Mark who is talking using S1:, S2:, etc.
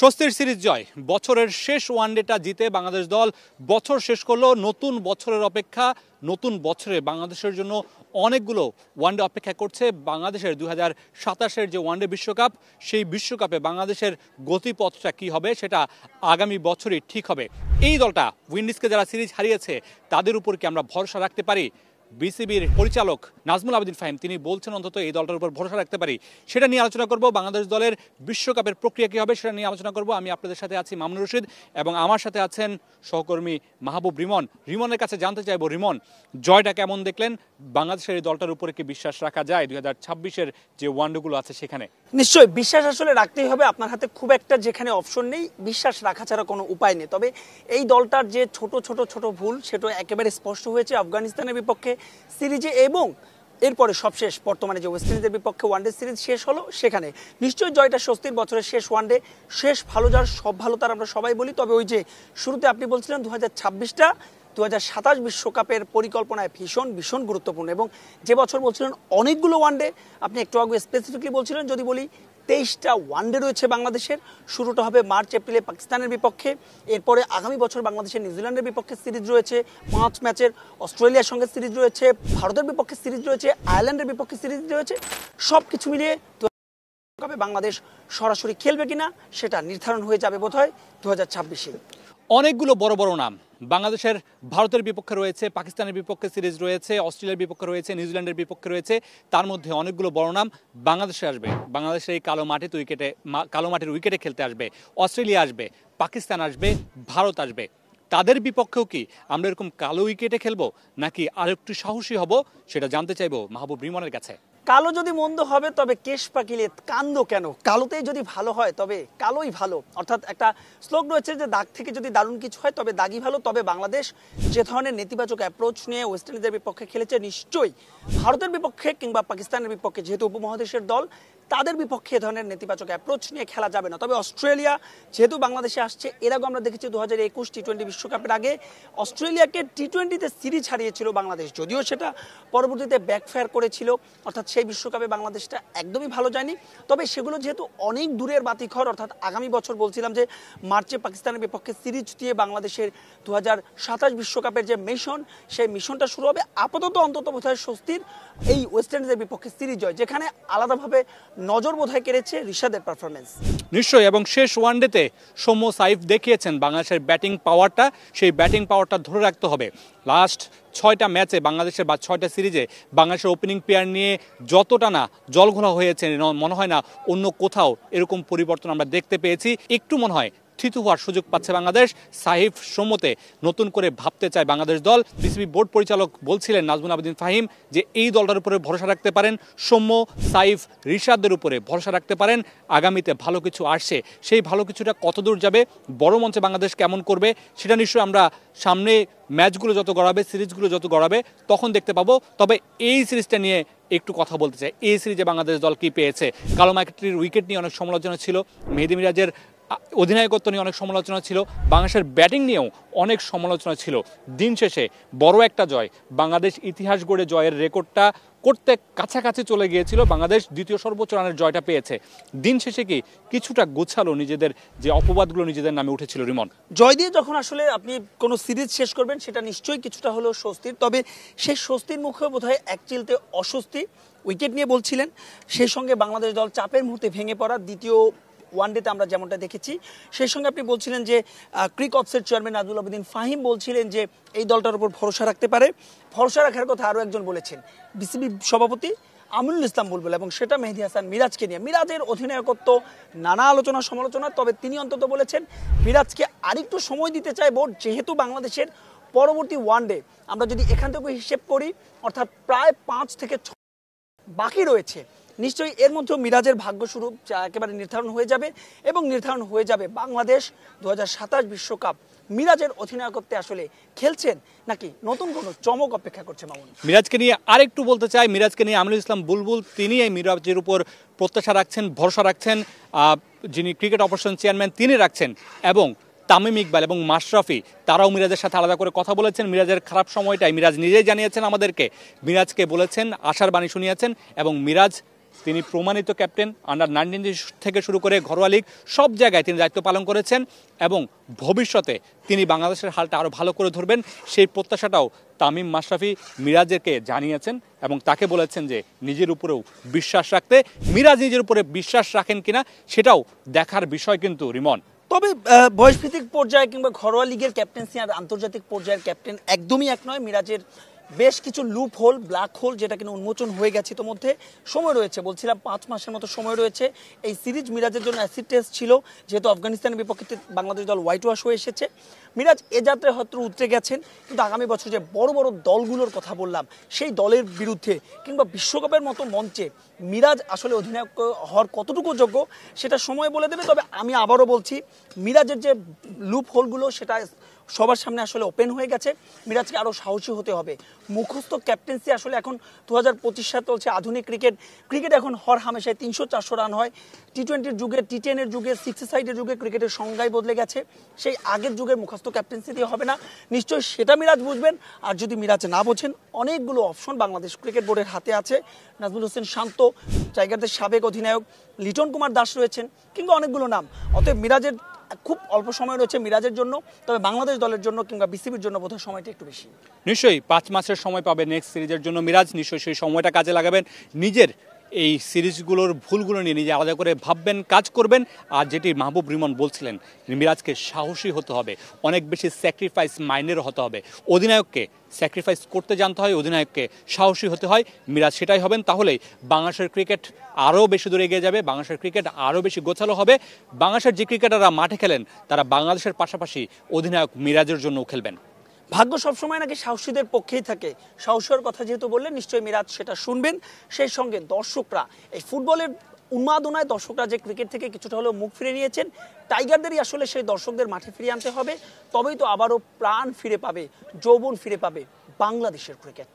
S1: স্বস্তির সিরিজ জয়, বছরের শেষ ওয়ানডেটা জিতে বাংলাদেশ দল বছর শেষ করলো। নতুন বছরের অপেক্ষা, নতুন বছরে বাংলাদেশের জন্য অনেকগুলো ওয়ানডে অপেক্ষা করছে। বাংলাদেশের 2027-এর যে ওয়ানডে বিশ্বকাপ, সেই বিশ্বকাপে বাংলাদেশের গতিপথটা কী হবে সেটা আগামী বছরই ঠিক হবে। এই দলটা উইন্ডিজকে যারা সিরিজ হারিয়েছে তাদের উপর কি আমরা ভরসা রাখতে পারি? বিসিবির পরিচালক নাজমুল আবেদিন ফাহিম তিনি বলছেন অন্তত এই দলটার উপর ভরসা রাখতে পারি। সেটা নিয়ে আলোচনা করব। বাংলাদেশ দলের বিশ্বকাপের প্রক্রিয়া কী হবে সেটা নিয়ে আলোচনা করব। আমি আপনাদের সাথে আছি মামুনুর রশিদ এবং আমার সাথে আছেন সহকর্মী মাহবুব রিমন। রিমনের কাছে জানতে চাইব, রিমন, জয়টা কেমন দেখলেন? বাংলাদেশের এই দলটার উপরে কি বিশ্বাস রাখা যায় 2026-এর যে ওয়ানডেগুলো আছে সেখানে?
S2: নিশ্চয়ই বিশ্বাস আসলে রাখতেই হবে। আপনার হাতে খুব একটা যেখানে অপশন নেই, বিশ্বাস রাখা ছাড়া কোনো উপায় নেই। তবে এই দলটার যে ছোট ভুল সেটা একেবারে স্পষ্ট হয়েছে আফগানিস্তানের বিপক্ষে সিরিজে, এবং এরপরে সবশেষ বর্তমানে যে ওয়েস্ট ইন্ডিজের বিপক্ষে ওয়ানডে সিরিজ শেষ হলো সেখানে। নিশ্চয়ই জয়টা স্বস্তির, বছরের শেষ ওয়ানডে, শেষ ভালো যার সব ভালো তার আমরা সবাই বলি। তবে ওই যে শুরুতে আপনি বলছিলেন 2026টা 2027 বিশ্বকাপের পরিকল্পনায় ভীষণ গুরুত্বপূর্ণ, এবং যে বছর বলছিলেন অনেকগুলো ওয়ানডে, আপনি একটু আগে স্পেসিফিকলি বলছিলেন, যদি বলি 23টা ওয়ানডে রয়েছে বাংলাদেশের। শুরুটা হবে মার্চ এপ্রিলে পাকিস্তানের বিপক্ষে, এরপরে আগামী বছর বাংলাদেশের নিউজিল্যান্ডের বিপক্ষে সিরিজ রয়েছে 5 ম্যাচের, অস্ট্রেলিয়ার সঙ্গে সিরিজ রয়েছে, ভারতের বিপক্ষে সিরিজ রয়েছে, আয়ারল্যান্ডের বিপক্ষে সিরিজ রয়েছে। সব কিছু মিলিয়ে বাংলাদেশ সরাসরি খেলবে কিনা সেটা নির্ধারণ হয়ে যাবে বোধহয় 2026-এ।
S1: অনেকগুলো বড় বড় নাম বাংলাদেশের, ভারতের বিপক্ষে রয়েছে, পাকিস্তানের বিপক্ষে সিরিজ রয়েছে, অস্ট্রেলিয়ার বিপক্ষে রয়েছে, নিউজিল্যান্ডের বিপক্ষে রয়েছে। তার মধ্যে অনেকগুলো বড় নাম বাংলাদেশে আসবে। বাংলাদেশের এই কালো মাটির উইকেটে খেলতে আসবে। অস্ট্রেলিয়া আসবে, পাকিস্তান আসবে, ভারত আসবে। তাদের বিপক্ষেও কি আমরা এরকম কালো উইকেটে খেলবো নাকি আরেকটু সাহসী হব সেটা জানতে চাইবো মাহবুব রিমনের কাছে।
S2: কালো যদি মন্দ হবে তবে কেশ পাকিলে কান্দ কেন, কালোতেই যদি ভালো হয় তবে কালোই ভালো। অর্থাৎ একটা শ্লোক রয়েছে যে দাগ থেকে যদি দারুণ কিছু হয় তবে দাগই ভালো। তবে বাংলাদেশ যে ধরনের নেতিবাচক অ্যাপ্রোচ নিয়ে ওয়েস্ট ইন্ডিজের বিপক্ষে খেলেছে, নিশ্চয়ই ভারতের বিপক্ষে কিংবা পাকিস্তানের বিপক্ষে, যেহেতু উপমহাদেশের দল, তাদের বিপক্ষে এ ধরনের নেতিবাচক অ্যাপ্রোচ নিয়ে খেলা যাবে না। তবে অস্ট্রেলিয়া যেহেতু বাংলাদেশে আসছে, এর আগে আমরা দেখেছি 2021 টি-20 বিশ্বকাপের আগে অস্ট্রেলিয়াকে টি-20তে সিরিজ হারিয়েছিল বাংলাদেশ, যদিও সেটা পরবর্তীতে ব্যাকফায়ার করেছিল। অর্থাৎ সেই বিশ্বকাপে বাংলাদেশটা একদমই ভালো যায়নি। তবে সেগুলো যেহেতু অনেক দূরের বাতিঘর, অর্থাৎ আগামী বছর বলছিলাম যে মার্চে পাকিস্তানের বিপক্ষে সিরিজ দিয়ে বাংলাদেশের 2027 বিশ্বকাপের যে মিশন, সেই মিশনটা শুরু হবে। আপাতত অন্তত বোধহয় স্বস্তির এই ওয়েস্ট ইন্ডিজের বিপক্ষে সিরিজ জয়, যেখানে আলাদাভাবে নজর বোধহয় কেড়েছে রিশাদের পারফরমেন্স।
S1: নিশ্চয়ই, এবং শেষ ওয়ানডেতে সৌম্য সাইফ দেখিয়েছেন বাংলাদেশের ব্যাটিং পাওয়ারটা। সেই ব্যাটিং পাওয়ারটা ধরে রাখতে হবে। লাস্ট 6টা ম্যাচে বাংলাদেশের বা 6টা সিরিজে বাংলাদেশের ওপেনিং পেয়ার নিয়ে যতটা না জলঘোলা হয়েছে, মনে হয় না অন্য কোথাও এরকম পরিবর্তন আমরা দেখতে পেয়েছি। একটু মনে হয় থিতু হওয়ার সুযোগ পাচ্ছে বাংলাদেশ। সাইফ সৌম্যতে নতুন করে ভাবতে চায় বাংলাদেশ দল। বিসিবি বোর্ড পরিচালক বলছিলেন নাজমুল আবেদিন ফাহিম যে এই দলটার উপরে ভরসা রাখতে পারেন, সৌম্য, সাইফ, রিশাদের উপরে ভরসা রাখতে পারেন। আগামীতে ভালো কিছু আসছে, সেই ভালো কিছুটা কতদূর যাবে, বড় মঞ্চে বাংলাদেশ কেমন করবে সেটা নিশ্চয়ই আমরা সামনে ম্যাচগুলো যত গড়াবে, সিরিজগুলো যত গড়াবে তখন দেখতে পাবো। তবে এই সিরিজটা নিয়ে একটু কথা বলতে চাই। এই সিরিজে বাংলাদেশ দল কি পেয়েছে? কালো মাটির উইকেট নিয়ে অনেক সমালোচনা ছিল, মেহেদী মিরাজের অধিনায়কত্ব নিয়ে অনেক সমালোচনা ছিল, বাংলাদেশের ব্যাটিং নিয়েও অনেক সমালোচনা ছিল। দিন শেষে বড় একটা জয়, বাংলাদেশ ইতিহাস গড়ে জয়ের রেকর্ডটা করতে কাছাকাছি চলে গিয়েছিল। বাংলাদেশ দ্বিতীয় সর্বোচ্চ রানের জয়টা পেয়েছে। দিন শেষে কি কিছুটা গোছালো নিজেদের যে অপবাদগুলো নিজেদের নামে উঠেছিল? রিমন,
S2: জয় দিয়ে যখন আসলে আপনি কোনো সিরিজ শেষ করবেন সেটা নিশ্চয়ই কিছুটা হলেও স্বস্তির। তবে সেই স্বস্তির মুখে বোধহয় এক চিলতে অস্বস্তি। উইকেট নিয়ে বলছিলেন, সেই সঙ্গে বাংলাদেশ দল চাপের মুহূর্তে ভেঙে পড়া দ্বিতীয় ওয়ানডেতে আমরা যেমনটা দেখেছি। সেই সঙ্গে আপনি বলছিলেন যে ক্রিক অপসের চেয়ারম্যান নাজমুল আবেদিন ফাহিম বলছিলেন যে এই দলটার উপর ভরসা রাখতে পারে। ভরসা রাখার কথা আরও একজন বলেছেন, বিসিবি সভাপতি আমিনুল ইসলাম বুলবুল, এবং সেটা মেহেদী হাসান মিরাজকে নিয়ে। মিরাজের অধিনায়কত্ব নানা আলোচনা সমালোচনা, তবে তিনি অন্তত বলেছেন মিরাজকে আরেকটু সময় দিতে চায় বোর্ড, যেহেতু বাংলাদেশের পরবর্তী ওয়ানডে আমরা যদি এখান থেকে হিসেব করি, অর্থাৎ প্রায় 5 থেকে 6 বাকি রয়েছে। নিশ্চয়ই এর মধ্যেও মিরাজের ভাগ্যস্বরূপ একেবারে নির্ধারণ হয়ে যাবে, এবং নির্ধারণ হয়ে যাবে বাংলাদেশ 2027 বিশ্বকাপ মিরাজের অধিনায়কত্বে আসলে খেলছেন নাকি নতুন কোনো চমক অপেক্ষা করছে। মামুন,
S1: মিরাজকে নিয়ে আরেকটু বলতে চাই। মিরাজকে নিয়ে আমিনুল ইসলাম বুলবুল তিনি এই মিরাজের উপর প্রত্যাশা রাখছেন, ভরসা রাখছেন। যিনি ক্রিকেট অপারেশন চেয়ারম্যান তিনি রাখছেন, এবং তামিম ইকবাল এবং মাশরাফি তারাও মিরাজের সাথে আলাদা করে কথা বলেছেন। মিরাজের খারাপ সময়টাই মিরাজ নিজেই জানিয়েছেন আমাদেরকে, মিরাজকে বলেছেন, আশার বাণী শুনিয়েছেন, এবং মিরাজ তিনি প্রমাণিত ক্যাপ্টেন, আন্ডার-19 থেকে শুরু করে ঘরোয়া লীগ সব জায়গায় তিনি দায়িত্ব পালন করেছেন এবং ভবিষ্যতে তিনি বাংলাদেশের হালটা আরও ভালো করে ধরবেন সেই প্রত্যাশাটাও তামিম মাশরাফি মিরাজকে জানিয়েছেন এবং তাকে বলেছেন যে নিজের উপরেও বিশ্বাস রাখতে। মিরাজ নিজের উপরে বিশ্বাস রাখেন কিনা সেটাও দেখার বিষয় কিন্তু রিমন।
S2: তবে বয়সভিত্তিক পর্যায়ে কিংবা ঘরোয়া লিগের ক্যাপ্টেন্সি আর আন্তর্জাতিক পর্যায়ের ক্যাপ্টেন একদমই এক নয়। মিরাজের বেশ কিছু লুপ হোল, ব্ল্যাক হোল যেটা কিনা উন্মোচন হয়ে গেছে, ইতোমধ্যে সময় রয়েছে, বলছিলাম 5 মাসের মতো সময় রয়েছে। এই সিরিজ মিরাজের জন্য অ্যাসিড টেস্ট ছিল, যেহেতু আফগানিস্তানের বিপক্ষে বাংলাদেশ দল হোয়াইট ওয়াশ হয়ে এসেছে। মিরাজ এ যাত্রায় হয়তো উতরে গেছেন, কিন্তু আগামী বছর যে বড় বড় দলগুলোর কথা বললাম সেই দলের বিরুদ্ধে কিংবা বিশ্বকাপের মতো মঞ্চে মিরাজ আসলে অধিনায়ক হওয়ার কতটুকু যোগ্য সেটা সময় বলে দেবে। তবে আমি আবারও বলছি, মিরাজের যে লুপ হোলগুলো সেটা সবার সামনে আসলে ওপেন হয়ে গেছে। মিরাজকে আরও সাহসী হতে হবে। মুখস্থ ক্যাপ্টেন্সি আসলে এখন 2025 সাল চলছে, আধুনিক ক্রিকেট এখন হর হামেশায় 300-400 রান হয়। টি-20-র যুগে, টি-10-এর যুগে, 6 সাইডের যুগে ক্রিকেটের সংজ্ঞাই বদলে গেছে। সেই আগের যুগের মুখস্থ ক্যাপ্টেন্সি দিয়ে হবে না, নিশ্চয়ই সেটা মিরাজ বুঝবেন। আর যদি মিরাজ না বোঝেন, অনেকগুলো অপশন বাংলাদেশ ক্রিকেট বোর্ডের হাতে আছে। নাজমুল হোসেন শান্ত, টাইগারদের সাবেক অধিনায়ক লিটন কুমার দাস রয়েছেন, কিংবা অনেকগুলো নাম। অতএব মিরাজের খুব অল্প সময় রয়েছে মিরাজের জন্য, তবে বাংলাদেশ দলের জন্য কিংবা বিসিবির জন্য বোধহয় সময়টা একটু বেশি।
S1: নিশ্চয়ই 5 মাসের সময় পাবে নেক্সট সিরিজের জন্য মিরাজ, নিশ্চয়ই সেই সময়টা কাজে লাগাবেন। নিজের এই সিরিজগুলোর ভুলগুলো নিয়ে নিজে আলাদা করে ভাববেন, কাজ করবেন। আর যেটি মাহবুব রিমন বলছিলেন, মিরাজকে সাহসী হতে হবে, অনেক বেশি স্যাক্রিফাইস মাইন্ডেরও হতে হবে। অধিনায়ককে স্যাক্রিফাইস করতে জানতে হয়, অধিনায়ককে সাহসী হতে হয়। মিরাজ সেটাই হবেন, তাহলেই বাংলাদেশের ক্রিকেট আরও বেশি দূরে এগিয়ে যাবে, বাংলাদেশের ক্রিকেট আরও বেশি গোছালো হবে। বাংলাদেশের যে ক্রিকেটাররা মাঠে খেলেন তারা বাংলাদেশের পাশাপাশি অধিনায়ক মিরাজের জন্যও খেলবেন।
S2: ভাগ্য সবসময় নাকি সাহসীদের পক্ষেই থাকে। সাহসের কথা যেহেতু বললেন, নিশ্চয়ই মিরাজ সেটা শুনবেন। সেই সঙ্গে দর্শকরা, এই ফুটবলের উন্মাদনায় দর্শকরা যে ক্রিকেট থেকে কিছুটা হলেও মুখ ফিরে নিয়েছেন, টাইগারদেরই আসলে সেই দর্শকদের মাঠে ফিরিয়ে আনতে হবে। তবেই তো আবারও প্রাণ ফিরে পাবে, যৌবন ফিরে পাবে বাংলাদেশের ক্রিকেট।